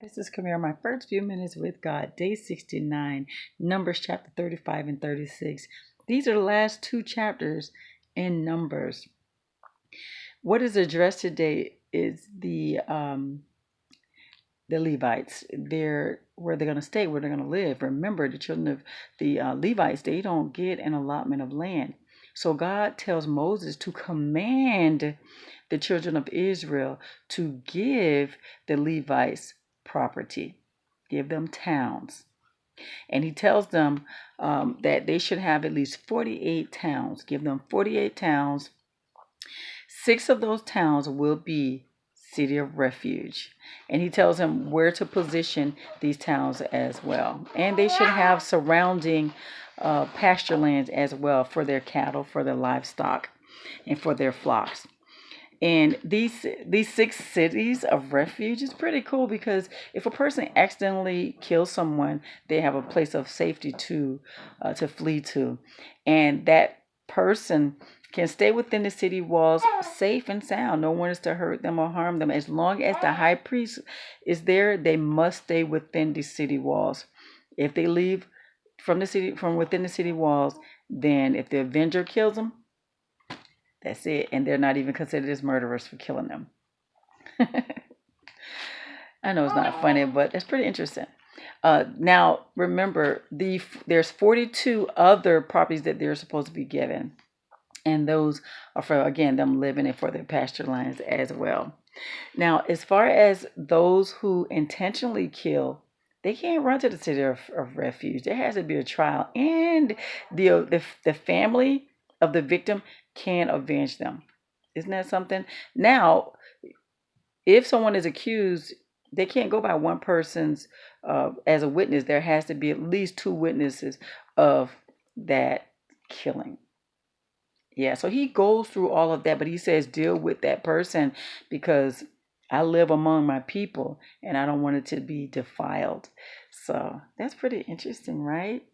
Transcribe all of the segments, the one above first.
This is Kamera, my first few minutes with God, day 69, Numbers chapter 35 and 36. These are the last two chapters in Numbers. What is addressed today is the Levites. They're where they're going to stay, where they're going to live. Remember, the children of the Levites, they don't get an allotment of land. So God tells Moses to command the children of Israel to give the Levites property, give them towns. And he tells them that they should have at least 48 towns. Give them 48 towns. 6 of those towns will be city of refuge. And he tells them where to position these towns as well. And they should have surrounding pasture lands as well for their cattle, for their livestock, and for their flocks. And these 6 cities of refuge is pretty cool because if a person accidentally kills someone, they have a place of safety to flee to, and that person can stay within the city walls safe and sound. No one is to hurt them or harm them. As long as the high priest is there, they must stay within the city walls. If they leave from within the city walls, then if the avenger kills them, that's it. And they're not even considered as murderers for killing them. I know it's not funny, but it's pretty interesting. Now, remember, there's 42 other properties that they're supposed to be given. And those are for, again, them living and for their pasture lands as well. Now, as far as those who intentionally kill, they can't run to the city of refuge. There has to be a trial. And the family of the victim can avenge them. Isn't that something? Now, if someone is accused, they can't go by one person's as a witness. There has to be at least 2 witnesses of that killing. Yeah, so he goes through all of that, but he says deal with that person because I live among my people and I don't want it to be defiled. So that's pretty interesting, right?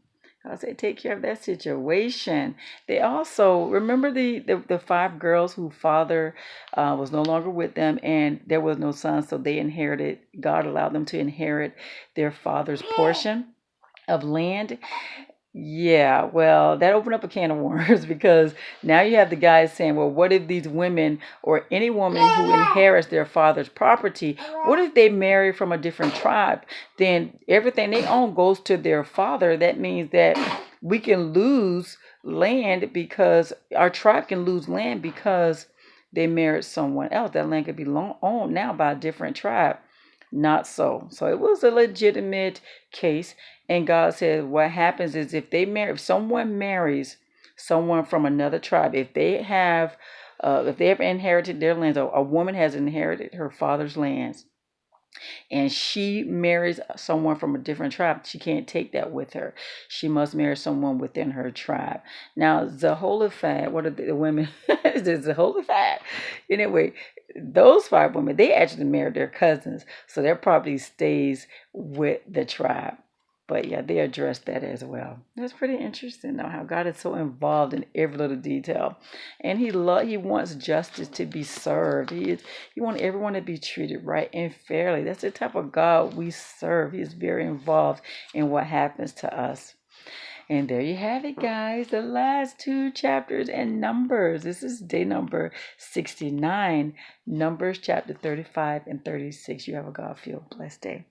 I say take care of that situation. They also remember the 5 girls whose father was no longer with them, and there was no son, so they inherited. God allowed them to inherit their father's portion of land. Yeah, well, that opened up a can of worms because now you have the guys saying, well, what if these women or any woman who inherits their father's property, what if they marry from a different tribe? Then everything they own goes to their father. That means that we can lose land because our tribe can lose land because they married someone else. That land could be owned now by a different tribe. Not so. So it was a legitimate case. And God said what happens is if someone marries someone from another tribe, if they have inherited their lands, a woman has inherited her father's lands, and she marries someone from a different tribe, she can't take that with her. She must marry someone within her tribe. Now, Zelophehad, what are the women? Is it Zelophehad? Anyway, those 5 women, they actually married their cousins, so their property stays with the tribe. But yeah, they addressed that as well. That's pretty interesting, though, how God is so involved in every little detail, and He wants justice to be served. He wants everyone to be treated right and fairly. That's the type of God we serve. He is very involved in what happens to us. And there you have it, guys. The last 2 chapters and Numbers. This is day number 69, Numbers chapter 35 and 36. You have a God-filled blessed day.